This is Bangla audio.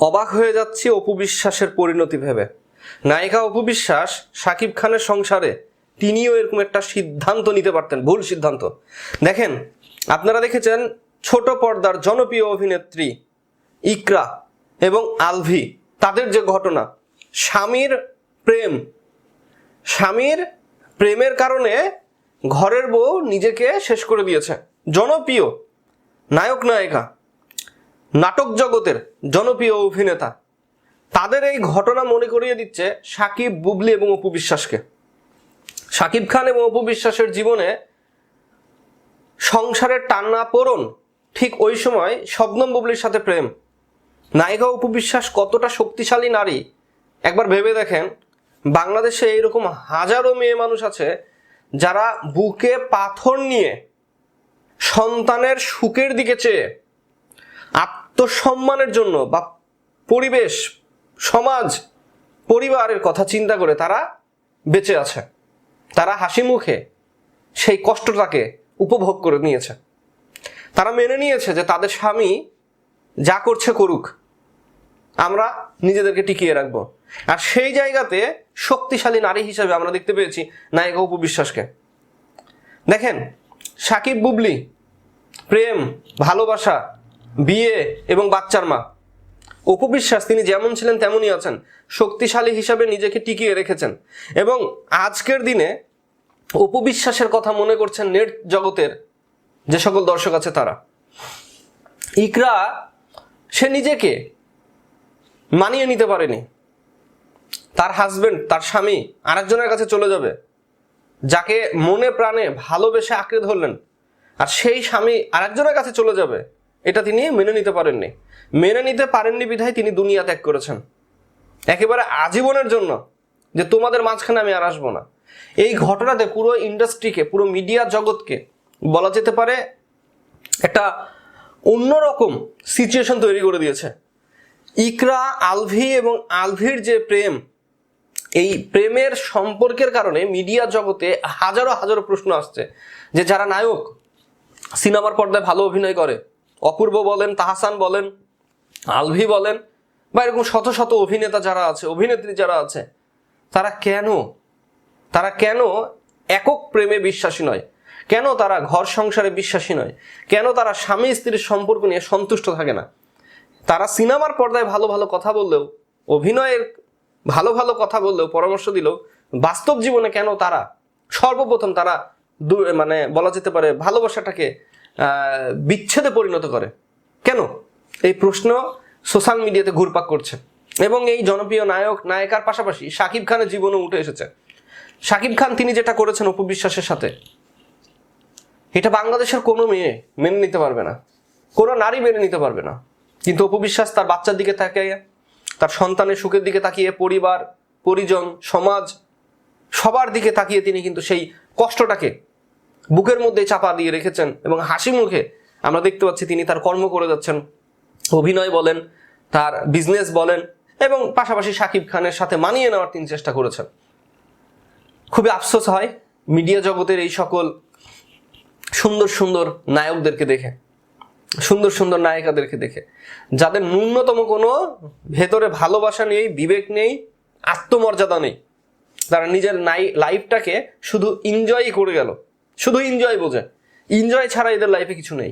অবাক হয়ে যাচ্ছি অপু বিশ্বাসের পরিণতি ভেবে। নায়িকা অপু বিশ্বাস শাকিব খানের সংসারে তিনিও এরকম একটা সিদ্ধান্ত নিতে পারতেন, ভুল সিদ্ধান্ত। দেখেন, আপনারা দেখেছেন ছোট পর্দার জনপ্রিয় অভিনেত্রী ইকরা এবং আলভি, তাদের যে ঘটনা, স্বামীর প্রেমের কারণে ঘরের বউ নিজেকে শেষ করে দিয়েছে। জনপ্রিয় নায়ক নায়িকা, নাটক জগতের জনপ্রিয় অভিনেতা, তাদের এই ঘটনা মনে করিয়ে দিচ্ছে সাকিব, বুবলি এবং অপু বিশ্বাসকে। সাকিব খান এবং অপু বিশ্বাসের জীবনে সংসারের টানাপোড়েন ঠিক ওই সময় শবনম বুবলির সাথে প্রেম। নায়িকা অপু বিশ্বাস কতটা শক্তিশালী নারী একবার ভেবে দেখেন। বাংলাদেশে এইরকম হাজারো মেয়ে মানুষ আছে যারা বুকে পাথর নিয়ে সন্তানের সুখের দিকে চেয়ে আত্মসম্মানের জন্য বা পরিবেশ, সমাজ, পরিবারের কথা চিন্তা করে তারা বেঁচে আছে। তারা হাসি মুখে সেই কষ্টটাকে উপভোগ করে নিয়েছে। তারা মেনে নিয়েছে যে তাদের স্বামী যা করছে করুক, আমরা নিজেদেরকে টিকিয়ে রাখবো। আর সেই জায়গাতে শক্তিশালী নারী হিসেবে আমরা দেখতে পেয়েছি নায়িকা অপু বিশ্বাসকে। দেখেন, সাকিব বুবলি, প্রেম, ভালোবাসা, বিয়ে এবং বাচ্চার মা। অপু বিশ্বাস তিনি যেমন ছিলেন তেমনই আছেন, শক্তিশালী হিসাবে নিজেকে টিকিয়ে রেখেছেন। এবং আজকের দিনে অপু বিশ্বাসের কথা মনে করছেন নেট জগতের যে সকল দর্শক আছে তারা। ইকরা, সে নিজেকে মানিয়ে নিতে পারেনি। তার হাজবেন্ড, তার স্বামী আরেকজনের কাছে চলে যাবে, যাকে মনে প্রাণে ভালোবেসে আঁকড়ে ধরলেন, আর সেই স্বামী আরেকজনের কাছে চলে যাবে, এটা তিনি মেনে নিতে পারেননি। মেনে নিতে পারেননি বিধায় তিনি দুনিয়া ত্যাগ করেছেন একেবারে আজীবনের জন্য, যে তোমাদের মাঝখানে আমি আর আসবো না। এই ঘটনাতে পুরো ইন্ডাস্ট্রিকে, পুরো মিডিয়া জগৎকে বলা যেতে পারে একটা অন্যরকম সিচুয়েশন তৈরি করে দিয়েছে। ইকরা, আলভি এবং আলভির যে প্রেম, এই প্রেমের সম্পর্কের কারণে মিডিয়া জগতে হাজারো হাজারো প্রশ্ন আসছে যে যারা নায়ক সিনেমার পর্দায় ভালো অভিনয় করে, অপূর্ব বলেন, তাহসান বলেন, আলভি বলেন, বা এরকম শত শত অভিনেতা যারা আছে, অভিনেত্রী যারা আছে, তারা কেন একক প্রেমে বিশ্বাসী নয়? কেন তারা ঘর সংসারে বিশ্বাসী নয়? কেন তারা স্বামী স্ত্রীর সম্পর্ক নিয়ে সন্তুষ্ট থাকে না? তারা সিনেমার পর্দায় ভালো ভালো কথা বললেও, অভিনয়ের ভালো ভালো কথা বললেও, পরামর্শ দিলেও, বাস্তব জীবনে কেন তারা সর্বপ্রথম তারা মানে বলা যেতে পারে ভালোবাসাটাকে বিচ্ছেদে পরিণত করে? কেন? এই প্রশ্ন সোশ্যাল মিডিয়াতে ঘুরপাক করছে। এবং এই জনপ্রিয় নায়ক নায়িকার পাশাপাশি সাকিব খানের জীবনে উঠে এসেছে। সাকিব খান তিনি যেটা করেছেন অপু বিশ্বাসের সাথে, এটা বাংলাদেশের কোনো মেয়ে মেনে নিতে পারবে না, কোনো নারী মেনে নিতে পারবে না। কিন্তু অপু বিশ্বাস তার বাচ্চার দিকে তাকিয়ে, তার সন্তানের সুখের দিকে তাকিয়ে, পরিবার, পরিজন, সমাজ, সবার দিকে তাকিয়ে তিনি কিন্তু সেই কষ্টটাকে বুকের মধ্যে চাপা দিয়ে রেখেছেন এবং হাসি মুখে আমরা দেখতে পাচ্ছি তিনি তার কর্ম করে যাচ্ছেন। অভিনয় বলেন, তার বিজনেস বলেন, এবং পাশাপাশি সাকিব খানের সাথে মানিয়ে নেওয়ার তিনি চেষ্টা করেছেন। খুবই আফসোস হয় মিডিয়া জগতের এই সকল সুন্দর সুন্দর নায়কদেরকে দেখে, সুন্দর সুন্দর নায়িকাদেরকে দেখে, যাদের ন্যূনতম কোনো ভেতরে ভালোবাসা নেই, বিবেক নেই, আত্মমর্যাদা নেই। তারা নিজের লাইফটাকে শুধু এনজয়ই করে গেল, শুধু এনজয় বোঝে। এনজয় ছাড়া এদের লাইফে কিছু নেই।